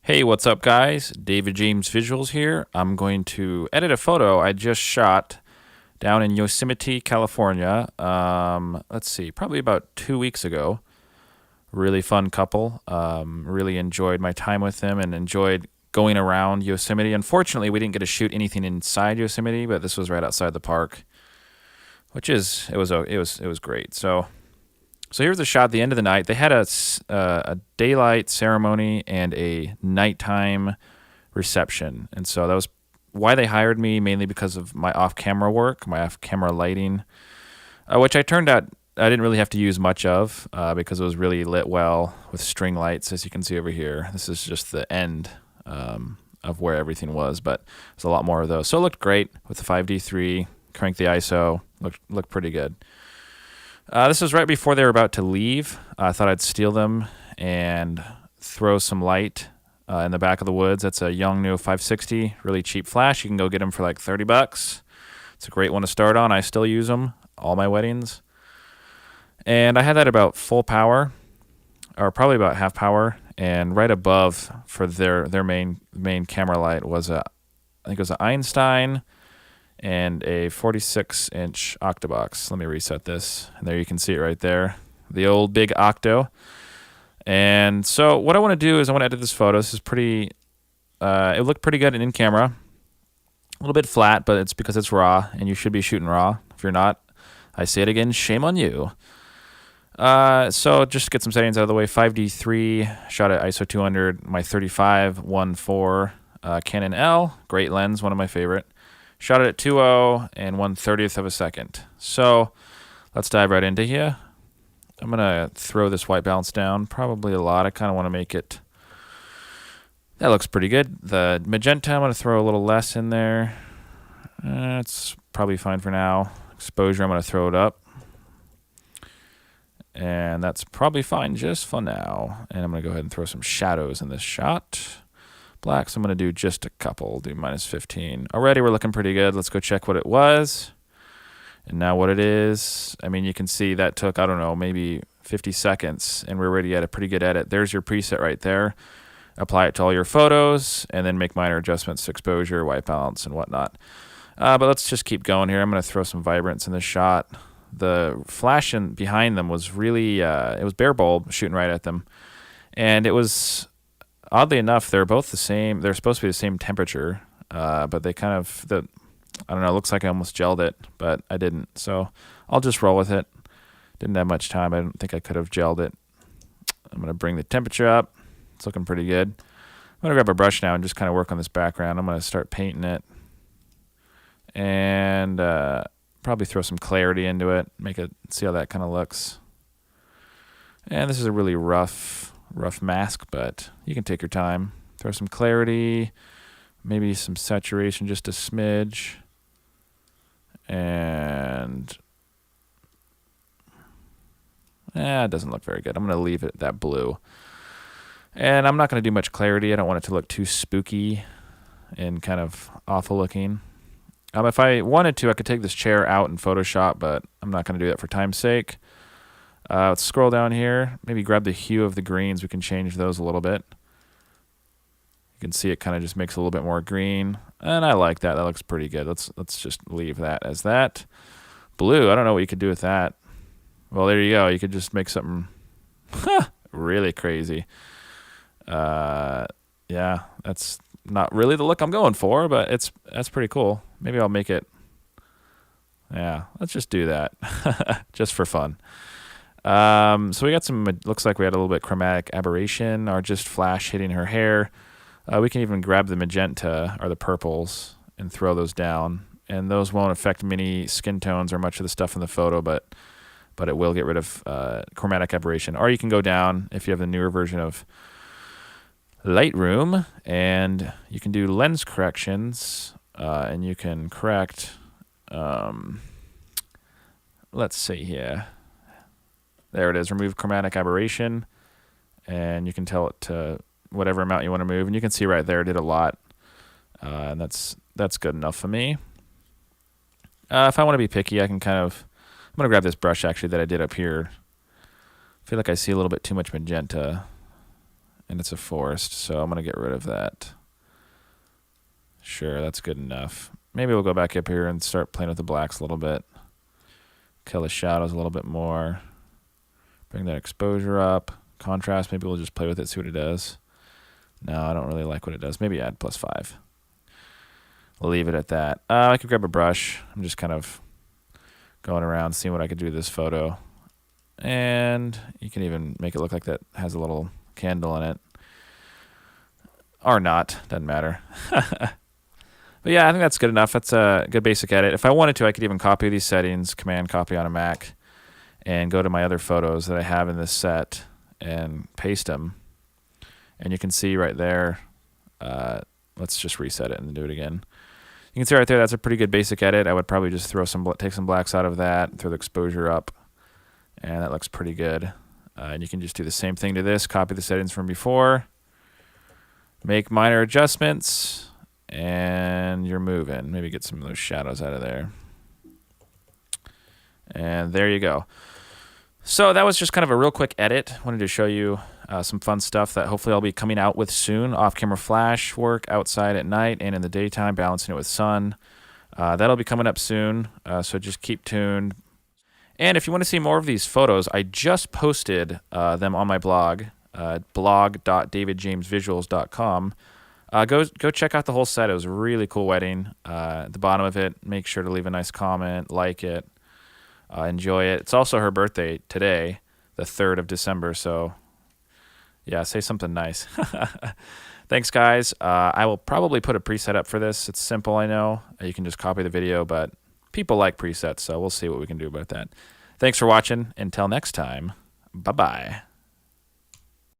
Hey, what's up, guys? David James Visuals here. I'm going to edit a photo I just shot down in Yosemite, California. Let's see, probably about 2 weeks ago. Really fun couple. Really enjoyed my time with them and enjoyed going around Yosemite. Unfortunately, we didn't get to shoot anything inside Yosemite, but this was right outside the park, which it was great. So here's the shot at the end of the night. They had a daylight ceremony and a nighttime reception. And so that was why they hired me, mainly because of my off-camera work, my off-camera lighting, which I turned out I didn't really have to use much of because it was really lit well with string lights, as you can see over here. This is just the end of where everything was, but there's a lot more of those. So it looked great with the 5D3, crank the ISO, looked pretty good. This was right before they were about to leave. I thought I'd steal them and throw some light in the back of the woods. That's a Yongnuo 560, really cheap flash. You can go get them for like $30. It's a great one to start on. I still use them all my weddings. And I had that about full power, or probably about half power. And right above for their main camera light was I think it was an Einstein and a 46-inch octobox. Let me reset this. And there you can see it right there. The old big octo. And so what I want to do is I want to edit this photo. This is pretty, it looked pretty good in camera. A little bit flat, but it's because it's raw, and you should be shooting raw. If you're not, I say it again, shame on you. So just to get some settings out of the way, 5D3, shot at ISO 200, my 35-1.4 Canon L, great lens, one of my favorite. Shot it at 2.0 and 1/30th of a second. So let's dive right into here. I'm going to throw this white balance down, probably a lot. I kind of want to make it, that looks pretty good. The magenta, I'm going to throw a little less in there. It's probably fine for now. Exposure, I'm going to throw it up. And that's probably fine just for now. And I'm going to go ahead and throw some shadows in this shot. Blacks, I'm going to do just a couple, do -15. Already we're looking pretty good. Let's go check what it was. And now what it is. I mean, you can see that took, I don't know, maybe 50 seconds, and we're already at a pretty good edit. There's your preset right there. Apply it to all your photos, and then make minor adjustments to exposure, white balance, and whatnot. But let's just keep going here. I'm going to throw some vibrance in this shot. The flash behind them was really, it was bare bulb shooting right at them. And it was, oddly enough, they're both the same. They're supposed to be the same temperature, but they kind of, I don't know, it looks like I almost gelled it, but I didn't. So I'll just roll with it. Didn't have much time. I don't think I could have gelled it. I'm going to bring the temperature up. It's looking pretty good. I'm going to grab a brush now and just kind of work on this background. I'm going to start painting it. And probably throw some clarity into it. See how that kind of looks. And this is a really rough mask, but you can take your time. Throw some clarity, maybe some saturation, just a smidge. And it doesn't look very good. I'm going to leave it that blue. And I'm not going to do much clarity. I don't want it to look too spooky and kind of awful looking. If I wanted to, I could take this chair out in Photoshop, but I'm not going to do that for time's sake. Let's scroll down here. Maybe grab the hue of the greens. We can change those a little bit. You can see it kind of just makes a little bit more green. And I like that. That looks pretty good. Let's just leave that as that. Blue, I don't know what you could do with that. Well, there you go. You could just make something really crazy. Yeah, that's not really the look I'm going for, but that's pretty cool. Maybe I'll make it. Yeah, let's just do that just for fun. So we got some, looks like we had a little bit chromatic aberration or just flash hitting her hair. We can even grab the magenta or the purples and throw those down. And those won't affect many skin tones or much of the stuff in the photo, but it will get rid of chromatic aberration. Or you can go down if you have the newer version of Lightroom, and you can do lens corrections, and you can correct, let's see here. There it is, remove chromatic aberration, and you can tell it to whatever amount you want to move, and you can see right there it did a lot, and that's good enough for me. If I want to be picky, I'm going to grab this brush actually that I did up here. I feel like I see a little bit too much magenta. and it's a forest, so I'm going to get rid of that. Sure, that's good enough. Maybe we'll go back up here and start playing with the blacks a little bit. Kill the shadows a little bit more. Bring that exposure up. Contrast, maybe we'll just play with it, see what it does. No, I don't really like what it does. Maybe add +5. We'll leave it at that. I could grab a brush. I'm just kind of going around, seeing what I could do with this photo. And you can even make it look like that has a little candle in it. Or not, doesn't matter. But yeah, I think that's good enough. That's a good basic edit. If I wanted to, I could even copy these settings, Command copy on a Mac, and go to my other photos that I have in this set and paste them. And you can see right there, let's just reset it and do it again. You can see right there, that's a pretty good basic edit. I would probably just take some blacks out of that, throw the exposure up, and that looks pretty good. And you can just do the same thing to this, copy the settings from before, make minor adjustments, and you're moving. Maybe get some of those shadows out of there. And there you go. So that was just kind of a real quick edit. Wanted to show you some fun stuff that hopefully I'll be coming out with soon. Off-camera flash work outside at night and in the daytime, balancing it with sun. That'll be coming up soon, so just keep tuned. And if you want to see more of these photos, I just posted them on my blog, blog.davidjamesvisuals.com. Go check out the whole set. It was a really cool wedding. At the bottom of it, make sure to leave a nice comment, like it, enjoy it. It's also her birthday today, the 3rd of December, so yeah, say something nice. Thanks, guys. I will probably put a preset up for this. It's simple, I know. You can just copy the video, but people like presets, so we'll see what we can do about that. Thanks for watching. Until next time, bye-bye.